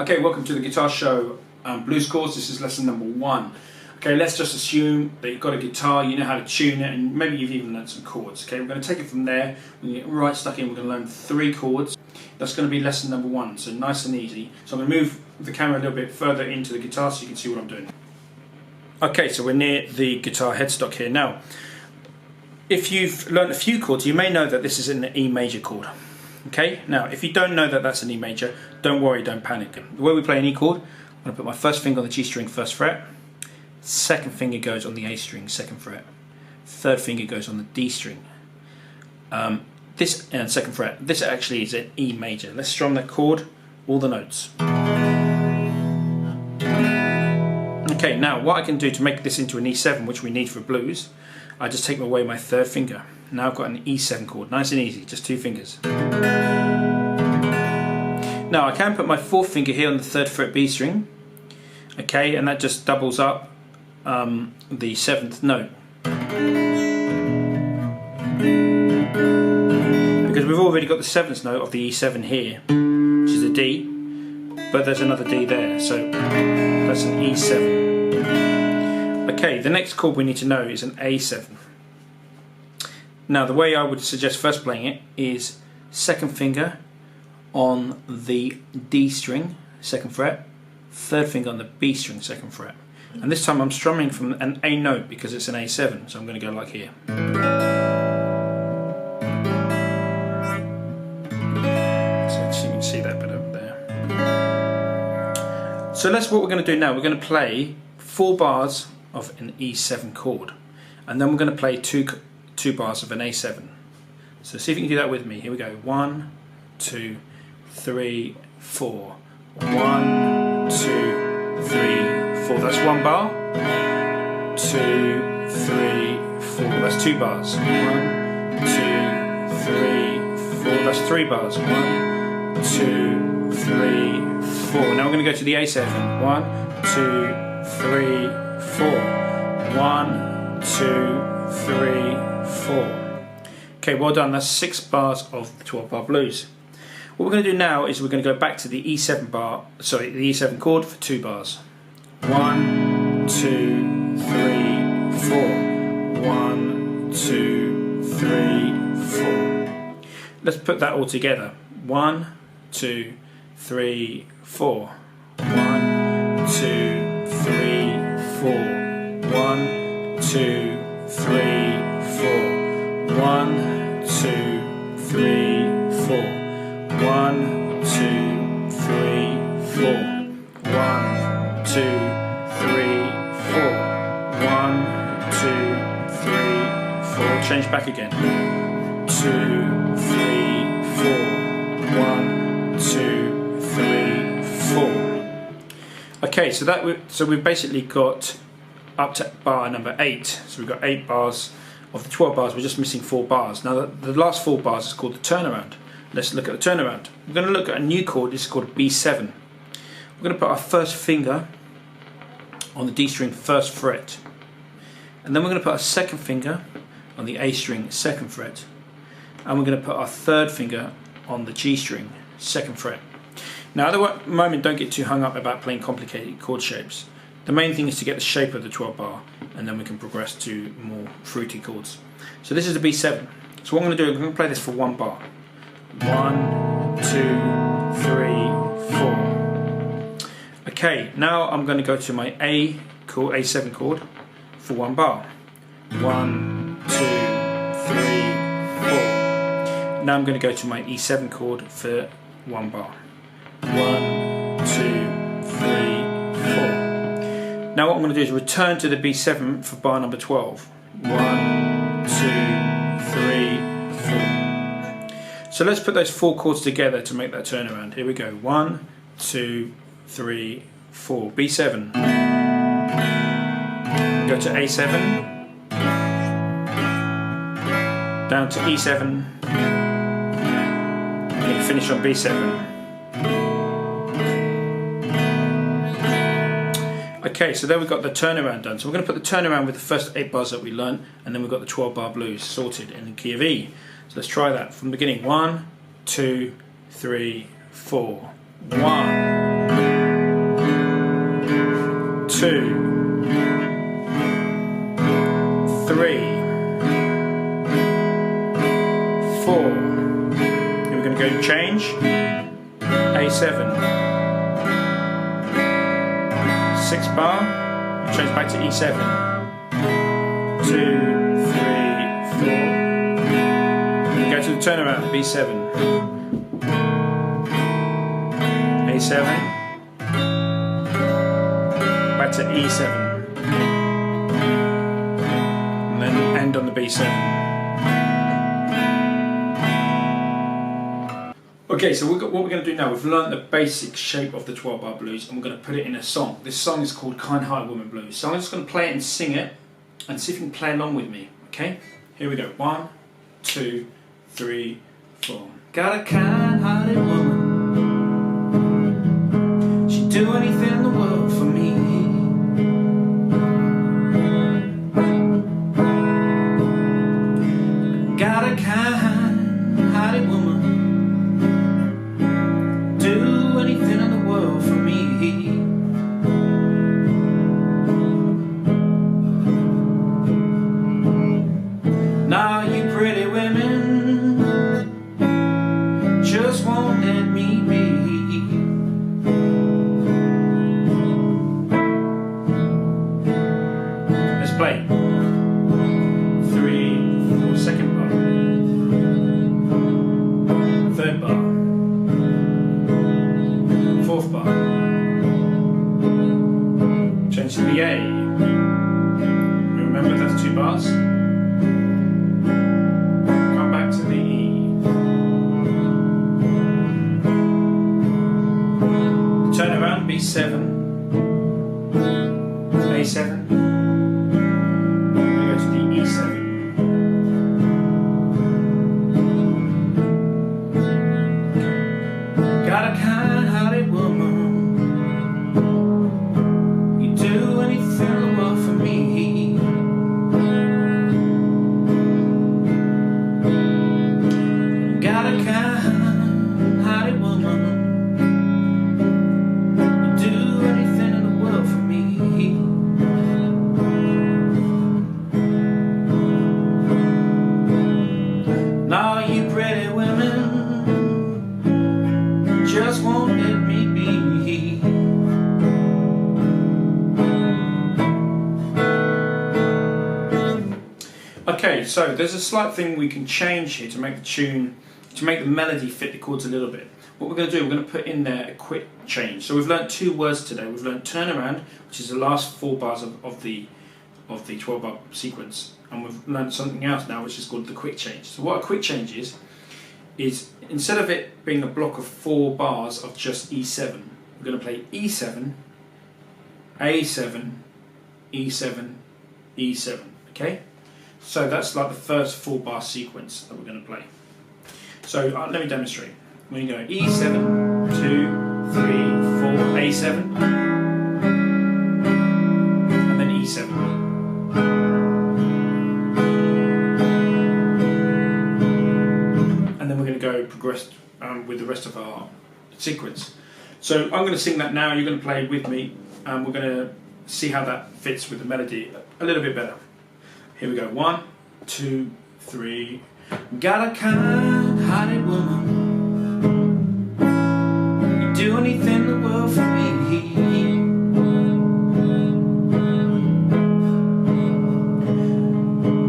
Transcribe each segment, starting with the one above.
Okay, welcome to the Guitar Show Blues Chords. This is lesson number 1. Okay, let's just assume that you've got a guitar, you know how to tune it, and maybe you've even learned some chords. Okay, we're going to take it from there. We're going to get right stuck in. We're going to learn 3 chords. That's going to be lesson number 1, so nice and easy. So I'm going to move the camera a little bit further into the guitar so you can see what I'm doing. Okay, so we're near the guitar headstock here. Now, if you've learned a few chords, you may know that this is an E major chord. Okay, now if you don't know that that's an E major, don't worry, don't panic. The way we play an E chord, I'm going to put my first finger on the G string, 1st fret, second finger goes on the A string, 2nd fret, third finger goes on the D string, this and 2nd fret. This actually is an E major. Let's strum that chord, all the notes. Okay, now what I can do to make this into an E7, which we need for blues, I just take away my 3rd finger. Now I've got an E7 chord, nice and easy, just 2 fingers. Now I can put my 4th finger here on the 3rd fret B string, okay, and that just doubles up the 7th note. Because we've already got the 7th note of the E7 here, which is a D, but there's another D there, so that's an E7. Okay, the next chord we need to know is an A7. Now the way I would suggest first playing it is 2nd finger on the D string, 2nd fret, 3rd finger on the B string, 2nd fret. And this time I'm strumming from an A note because it's an A7, so I'm going to go like here. So you can see that bit over there. So that's what we're going to do now. We're going to play 4 bars of an E7 chord, and then we're going to play two bars of an A7. So see if you can do that with me. Here we go. 1, 2, 3, 4. 1, 2, 3, 4. That's 1 bar. 2, 3, 4. That's 2 bars. 1, 2, 3, 4. That's 3 bars. 1, 2, 3, 4. Now we're going to go to the A7. 1, 2, 3, 4. 1, 2, 3, 4. Okay, well done. That's 6 bars of the 12-bar blues. What we're going to do now is we're going to go back to the E7 chord for 2 bars. 1, 2, 3, 4. 1, 2, 3, 4. Let's put that all together. 1, 2, 3, 4. 1, 2, 3, 4. 1, 2, 3, 4. 1, 2, 3, 4. 1, 2, 3, 4. 1, 2, 3, 4. 1, 2, 3, 4. Change back again. 2, 3, 4. 1, 2, 3, 4. Okay, so we've basically got up to bar number 8. So we've got 8 bars of the 12 bars. We're just missing 4 bars. Now the last 4 bars is called the turnaround. Let's look at the turnaround. We're going to look at a new chord. This is called B7. We're going to put our 1st finger on the D string, 1st fret, and then we're going to put our 2nd finger on the A string, 2nd fret, and we're going to put our 3rd finger on the G string, 2nd fret. Now at the moment, don't get too hung up about playing complicated chord shapes. The main thing is to get the shape of the 12 bar, and then we can progress to more fruity chords. So this is the B7. So what I'm going to do, I'm going to play this for 1 bar. 1, 2, 3, 4. Okay, now I'm going to go to my A7 chord for 1 bar. 1, 2, 3, 4. Now I'm going to go to my E7 chord for 1 bar. 1, 2, 3, 4. Now what I'm going to do is return to the B7 for bar number 12. 1, 2, 3, 4. So let's put those 4 chords together to make that turnaround. Here we go. 1, 2, 3, 4. B7. Go to A7. Down to E7. And finish on B7. Okay, so there we've got the turnaround done. So we're going to put the turnaround with the first 8 bars that we learned, and then we've got the 12 bar blues sorted in the key of E. So let's try that from the beginning. 1, 2, 3, 4. 1, 2, 3, 4. Then we're going to go change, A7, 6 bar, change back to E7, 2, 3, 4. Go to the turnaround, B7, A7, back to E7, and then end on the B7. Okay, so what we're going to do now, we've learned the basic shape of the 12-bar blues, and we're going to put it in a song. This song is called Kind Hearted Woman Blues. So I'm just going to play it and sing it, and see if you can play along with me, okay? Here we go, 1, 2, 3, 4. Got a kind-hearted woman, she'd do anything in the world for me. Got a kind-hearted woman, do anything in the world for me. Now you pretty women just won't let me be. Let's play. 3, 4, second bar, third bar, fourth bar, change to the A. Remember that's 2 bars. Come back to the E. Turn around, B7, A7, and go to the E7. Got a kind-hearted woman, you do anything in the world for me. Got a kind-hearted woman, you do anything in the world for me. Now you pretty women just won't let me be. Okay, so there's a slight thing we can change here to make the tune, to make the melody fit the chords a little bit. What we're going to do, we're going to put in there a quick change. So we've learned 2 words today. We've learned turnaround, which is the last 4 bars of the 12-bar sequence, and we've learned something else now, which is called the quick change. So what a quick change is instead of it being a block of 4 bars of just E7, we're going to play E7, A7, E7, E7. Okay. So that's like the first 4-bar sequence that we're going to play. So let me demonstrate. We're going to go E7, 2, 3, 4, A7, and then E7. And then we're going to go progress with the rest of our sequence. So I'm going to sing that now, you're going to play with me, and we're going to see how that fits with the melody a little bit better. Here we go, 1, 2, 3. Got a kind-hearted woman, you do anything in the world for me.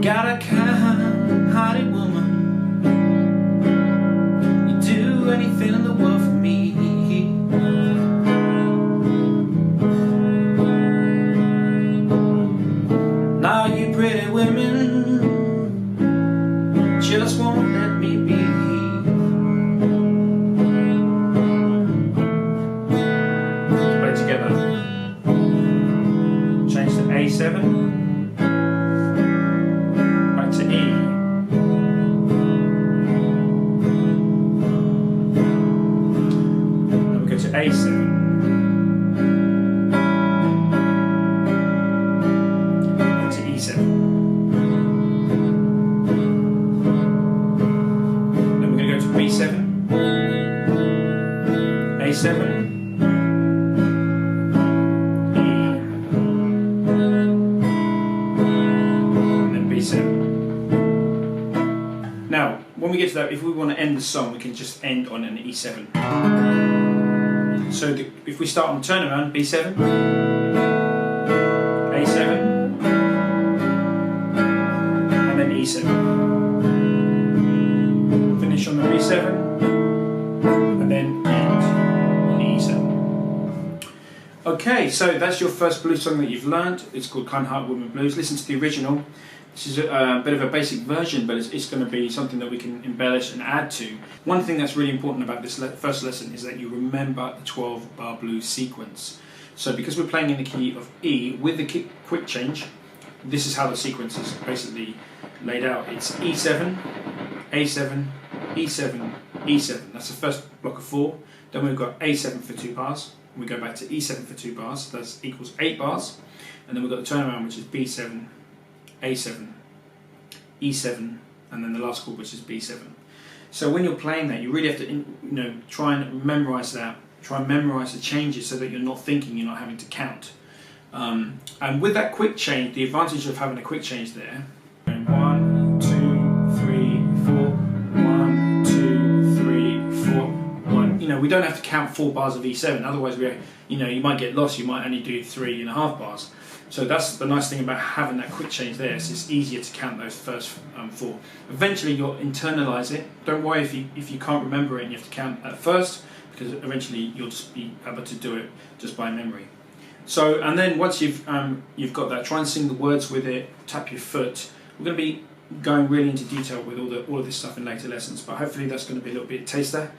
Got a kind-hearted woman, you do anything in the world for me. Now you pretty women just won't let me be. Let's play together. Change to A7, back to E. Then we go to A7. B7, A7, E, we get to that, if we want to end the song, we can just end on an E7. So if we start on turnaround, B7, A7, and then E7. Finish on the B7, and then end on the E7. Okay, so that's your first blues song that you've learned. It's called Kind Heart Woman Blues. Listen to the original. This is a bit of a basic version, but it's going to be something that we can embellish and add to. One thing that's really important about this first lesson is that you remember the 12-bar blues sequence. So because we're playing in the key of E, with the quick change, this is how the sequence is basically laid out. It's E7, A7, E7, E7. That's the first block of 4. Then we've got A7 for 2 bars. We go back to E7 for 2 bars. That equals 8 bars. And then we've got the turnaround, which is B7, A7, E7, and then the last chord, which is B7. So when you're playing that, you really have to, try and memorize that. Try and memorize the changes so that you're not thinking, you're not having to count. And with that quick change, the advantage of having a quick change there. 1, 2, 3, 4. 1, 2, 3, 4. 1. We don't have to count 4 bars of E7. Otherwise, you might get lost. You might only do 3.5 bars. So that's the nice thing about having that quick change there. So it's easier to count those first 4. Eventually you'll internalize it. Don't worry if you can't remember it and you have to count at first, because eventually you'll just be able to do it just by memory. So, and then once you've got that, try and sing the words with it, tap your foot. We're going to be going really into detail with all of this stuff in later lessons, but hopefully that's going to be a little bit of a taster.